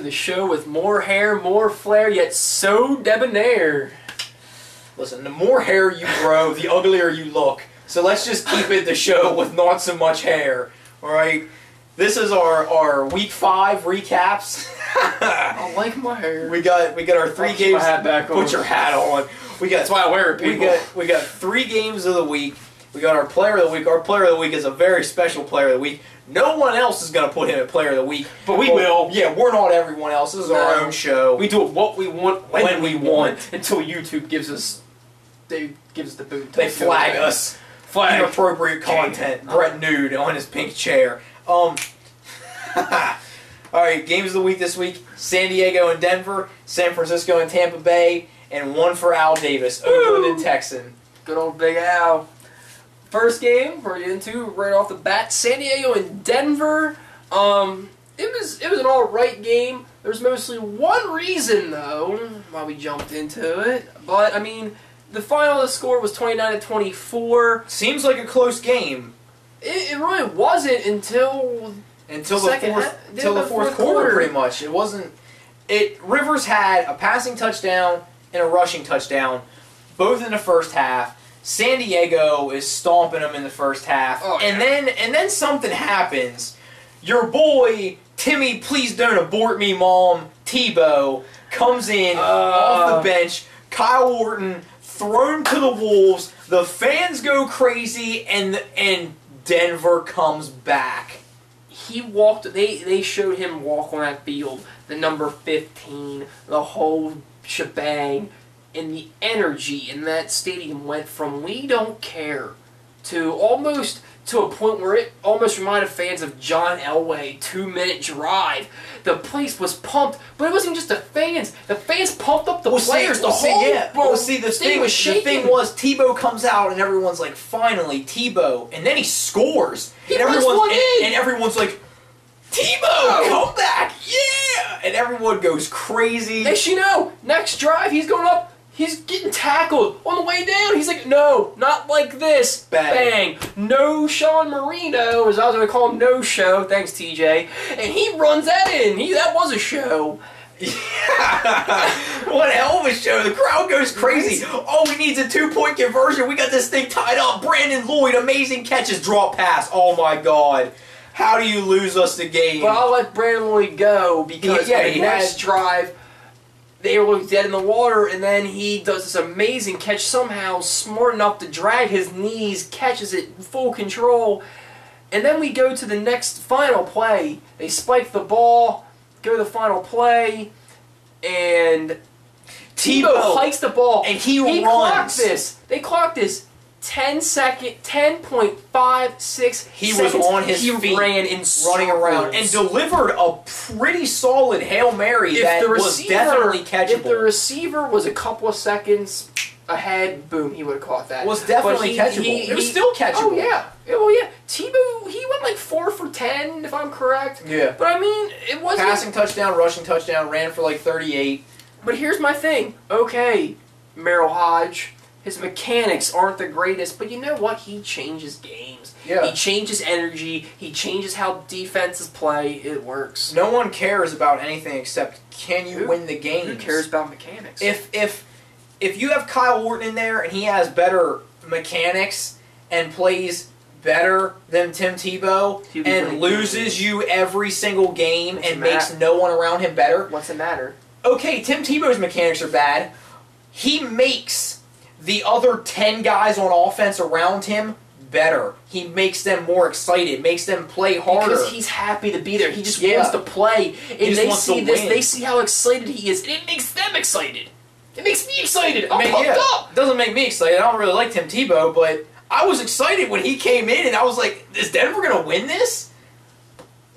the show with more hair, more flair, yet so debonair. Listen, the more hair you grow, the uglier you look. So let's just keep it the show with not so much hair. Alright? This is our week 5 recaps. I like my hair. We got our 3 games. My hat back on. Put your hat on. That's why I wear it, people. We got 3 games of the week. We got our player of the week. Our player of the week is a very special player of the week. No one else is going to put him at player of the week. But we will. Yeah, we're not everyone else. This is our own show. We do what we want when we want. Until YouTube gives us the boot. They flag us. Flag. Inappropriate content. Brett nude on his pink chair. Alright, games of the week this week. San Diego and Denver. San Francisco and Tampa Bay. And 1 for Al Davis. Oakland and Texan. Good old Big Al. First game we're into right off the bat. San Diego and Denver. It was an alright game. There's mostly one reason though why we jumped into it. But I mean, the final score was 29-24. Seems like a close game. It really wasn't until the fourth quarter, pretty much. It wasn't. Rivers had a passing touchdown and a rushing touchdown, both in the first half. San Diego is stomping them in the first half, and then something happens. Your boy Timmy, please don't abort me, Mom. Tebow comes in off the bench. Kyle Orton thrown to the wolves. The fans go crazy, and Denver comes back. He walked. They showed him walk on that field. The number 15, the whole shebang, and the energy in that stadium went from "we don't care" to almost to a point where it almost reminded fans of John Elway 2-minute drive. The place was pumped, but it wasn't just the fans. The fans pumped up the players. The thing was, Tebow comes out and everyone's like, finally, Tebow. And then he scores. And everyone's like, Tebow, come back, yeah! And everyone goes crazy. Next you know, next drive, he's going up. He's getting tackled on the way down. He's like, no, not like this. Bang. No Sean Marino, as I was going to call him, no show. Thanks, TJ. And he runs that in. That was a show. Yeah. What a hell of a show. The crowd goes crazy. All we need is a 2-point conversion. We got this thing tied up. Brandon Lloyd, amazing catches, drop pass. Oh, my God. How do you lose us the game? But I'll let Brandon Lloyd go because the next drive, they were dead in the water, and then he does this amazing catch, somehow smart enough to drag his knees, catches it in full control, and then we go to the next final play. They spike the ball, go to the final play, and Tebow hikes the ball, and he runs. They clocked this 10.56 He was on his feet, ran in running around, and delivered a pretty solid Hail Mary that was definitely catchable. If the receiver was a couple of seconds ahead, boom, he would have caught that. Was definitely catchable. It was still catchable. Oh, yeah. Well, yeah. Tebow, he went like 4 for 10, if I'm correct. Yeah. But, I mean, it wasn't... Passing touchdown, rushing touchdown, ran for like 38. But here's my thing. Okay, Merrill Hodge... His mechanics aren't the greatest, but you know what? He changes games. Yeah. He changes energy. He changes how defenses play. It works. No one cares about anything except can you win the game. Who cares about mechanics? If you have Kyle Orton in there and he has better mechanics and plays better than Tim Tebow and loses you every single game and makes no one around him better. What's the matter? Okay, Tim Tebow's mechanics are bad. He makes the other 10 guys on offense around him better. He makes them more excited, makes them play harder. Because he's happy to be there. He just wants to play. And they see this, they see how excited he is, and it makes them excited. It makes me excited. I'm pumped up. It doesn't make me excited. I don't really like Tim Tebow, but I was excited when he came in, and I was like, is Denver going to win this?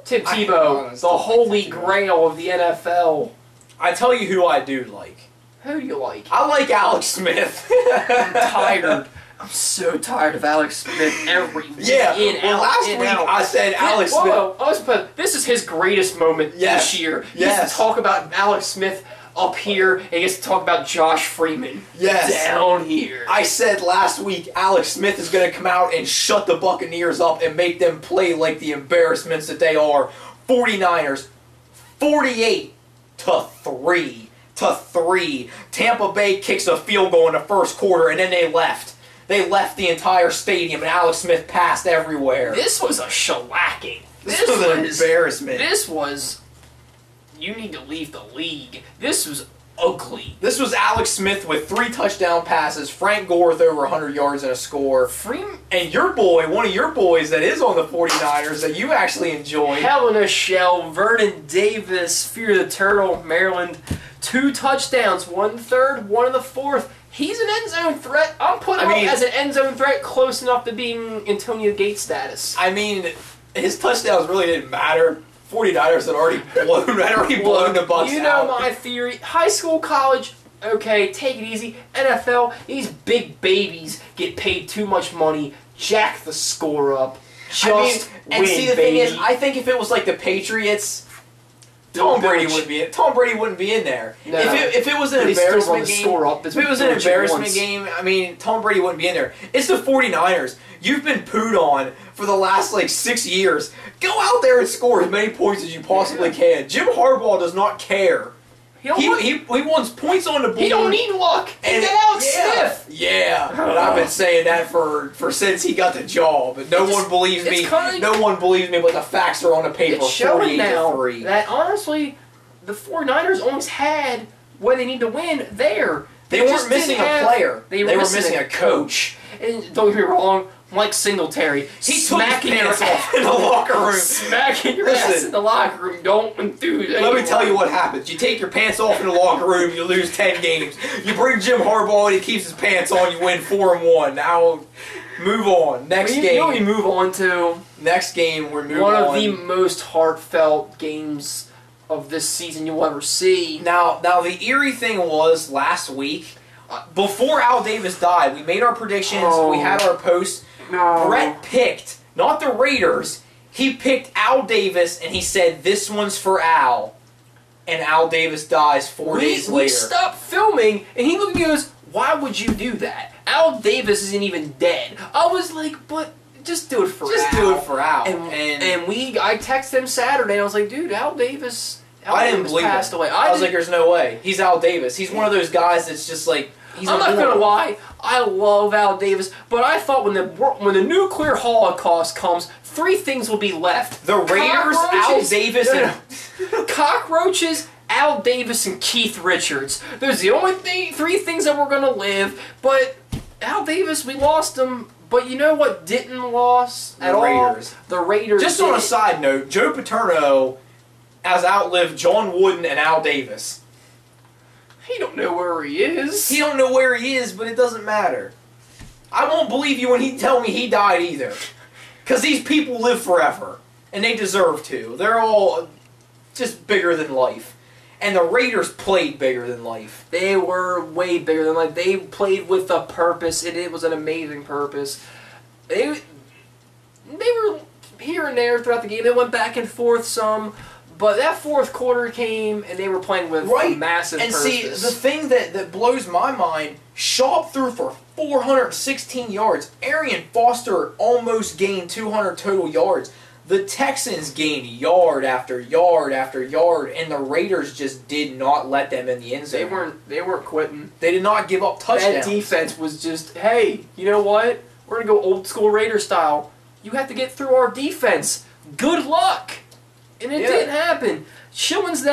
Tim Tebow, the holy grail of the NFL. I tell you who I do like. Who do you like? I like Alex Smith. I'm tired. I'm so tired of Alex Smith every week. Last week I said Alex Smith. This is his greatest moment this year. He gets to talk about Alex Smith up here, and he gets to talk about Josh Freeman down here. I said last week Alex Smith is going to come out and shut the Buccaneers up and make them play like the embarrassments that they are. 49ers, 48 to 3. Tampa Bay kicks a field goal in the first quarter, and then they left. They left the entire stadium, and Alex Smith passed everywhere. This was a shellacking. This was an embarrassment. This was... You need to leave the league. This was ugly. This was Alex Smith with 3 touchdown passes, Frank Gore with over 100 yards and a score. And your boy, one of your boys that is on the 49ers that you actually enjoy. Hell in a shell. Vernon Davis, Fear the Turtle, Maryland. 2 touchdowns, 1 third, 1 in the fourth. He's an end zone threat. I'm putting him as an end zone threat close enough to being Antonio Gates status. I mean, his touchdowns really didn't matter. 49ers had already blown the Bucs out. You know my theory. High school, college, okay, take it easy. NFL, these big babies get paid too much money. Jack the score up. Just win, and see, the thing is, I think if it was like the Patriots, Tom Brady wouldn't be in there. No. If it was an embarrassment game, if it was an embarrassment game, I mean, Tom Brady wouldn't be in there. It's the 49ers. You've been pooed on for the last, 6 years. Go out there and score as many points as you possibly can. Jim Harbaugh does not care. He wants points on the board. He don't need luck. And Alex Smith. Yeah. And I've been saying that for since he got the job. But no one believes me. No one believes me, but the facts are on the paper. It's showing now that, honestly, the 49ers almost had what they need to win there. They weren't missing a player. They were missing a coach. And don't get me wrong, Mike Singletary, he smacking your ass in the locker room. Smacking your ass in the locker room. Don't enthuse. Let me tell you what happens. You take your pants off in the locker room, you lose 10 games. You bring Jim Harbaugh, and he keeps his pants on, you win 4-1. Now, move on. Next game. You know we move on to? Next game, we're moving on. One of the most heartfelt games of this season you'll ever see. Now the eerie thing was last week, before Al Davis died, we made our predictions, we had our posts. No. Brett picked, not the Raiders, he picked Al Davis and he said, this one's for Al. And Al Davis dies 4 days later. We stopped filming and he looked at me and goes, why would you do that? Al Davis isn't even dead. I was like, but just do it for Al. Just do it for Al. I texted him Saturday and I was like, dude, Al Davis passed away. I was like, there's no way. He's Al Davis. He's one of those guys that's just like, I'm not gonna lie, I love Al Davis, but I thought when the nuclear holocaust comes, 3 things will be left: the Raiders, Al Davis, cockroaches, Al Davis, and Keith Richards. There's the only 3 things that were gonna live. But Al Davis, we lost him. But you know what didn't lose at all? The Raiders. Just on a side note, Joe Paterno has outlived John Wooden and Al Davis. He don't know where he is. He don't know where he is, but it doesn't matter. I won't believe you when he tell me he died either. Because these people live forever. And they deserve to. They're all just bigger than life. And the Raiders played bigger than life. They were way bigger than life. They played with a purpose, and it was an amazing purpose. They were here and there throughout the game. They went back and forth some. But that fourth quarter came, and they were playing with a massive purpose. And see, the thing that blows my mind, Schaub threw for 416 yards. Arian Foster almost gained 200 total yards. The Texans gained yard after yard after yard, and the Raiders just did not let them in the end zone. They weren't quitting. They did not give up touchdowns. That defense was just, hey, you know what? We're going to go old school Raider style. You have to get through our defense. Good luck. And it didn't happen. Chaz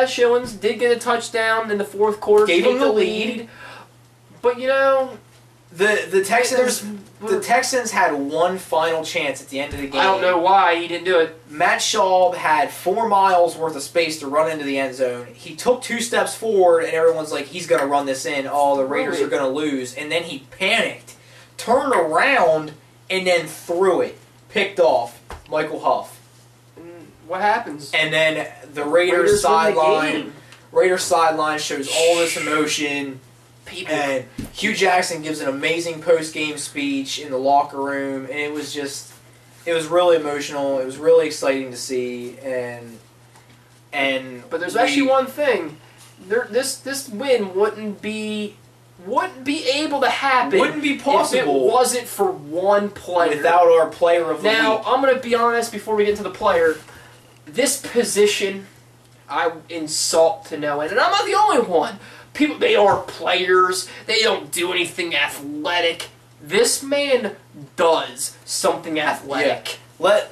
Schillens did get a touchdown in the fourth quarter. Gave him the lead. But, you know, the Texans had one final chance at the end of the game. I don't know why he didn't do it. Matt Schaub had 4 miles worth of space to run into the end zone. He took 2 steps forward, and everyone's like, he's going to run this in. Oh, the Raiders are going to lose. And then he panicked, turned around, and then threw it. Picked off Michael Huff. What happens? And then the Raiders sideline shows all this emotion. And Hugh Jackson gives an amazing post-game speech in the locker room, and it was really emotional. It was really exciting to see, but there's actually one thing. This win wouldn't be able to happen. Wouldn't be possible if it wasn't for one player. Without our player of the week. Now, I'm going to be honest before we get into the player. This position, I insult to no end, and I'm not the only one. People, they are players. They don't do anything athletic. This man does something athletic. Yeah.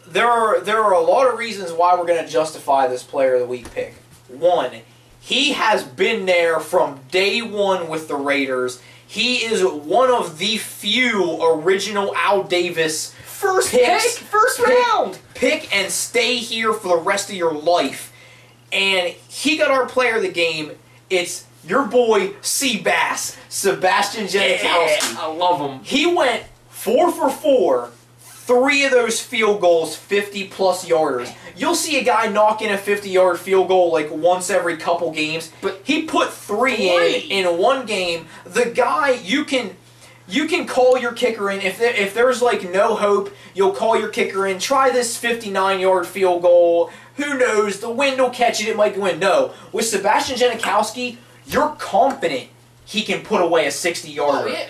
There are a lot of reasons why we're going to justify this Player of the Week pick. One, he has been there from day one with the Raiders. He is one of the few original Al Davis first round pick and stay here for the rest of your life. And he got our Player of the Game. It's your boy Seabass, Sebastian Janikowski. Yeah, I love him. He went 4 for 4. 3 of those field goals, 50-plus yarders. You'll see a guy knock in a 50-yard field goal like once every couple games, but he put 3 in one game. The guy, you can call your kicker in. If there's like no hope, you'll call your kicker in. Try this 59-yard field goal. Who knows? The wind will catch it. It might go in. No. With Sebastian Janikowski, you're confident he can put away a 60-yarder. Oh, yeah.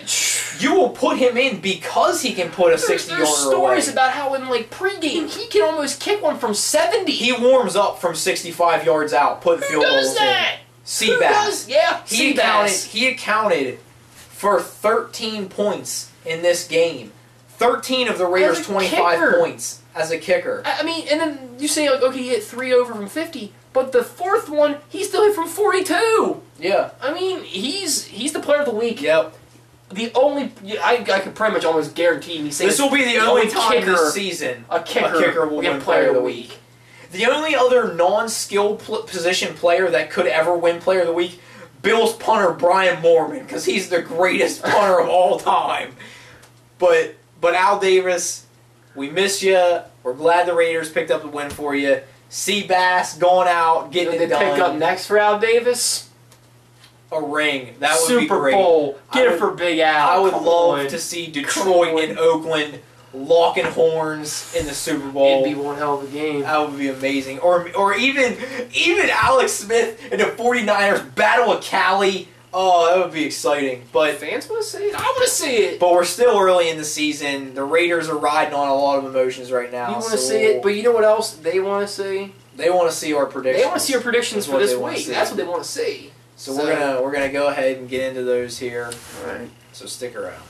You will put him in because he can put a 60-yarder away. There's stories about how in like pregame he can almost kick one from 70. He warms up from 65 yards out, putting field goals in. Who does that? Seabass. Yeah, He accounted for 13 points in this game. 13 of the Raiders' 25 points as a kicker. I mean, and then you say, like, okay, he hit 3 over from 50, but the fourth one, he still hit from 42. Yeah. I mean, he's the Player of the Week. Yep. The only, I could pretty much almost guarantee me saying this will be the only time this season a kicker will win Player of the Week. The only other non-skill position player that could ever win Player of the Week, Bills punter Brian Moorman, because he's the greatest punter of all time. But Al Davis, we miss you. We're glad the Raiders picked up the win for you. Seabass going out, getting it done. Pick up next for Al Davis? A ring. That would be great. Super Bowl. Get it for Big Al. I would love to see Detroit and Oakland locking horns in the Super Bowl. It'd be one hell of a game. That would be amazing. Or even Alex Smith and the 49ers battle of Cali. Oh, that would be exciting. But fans want to see it. I want to see it. But we're still early in the season. The Raiders are riding on a lot of emotions right now. You want to see it, but you know what else they want to see? They want to see our predictions. They want to see our predictions for this week. That's what they want to see. So we're gonna go ahead and get into those here. All right. So stick around.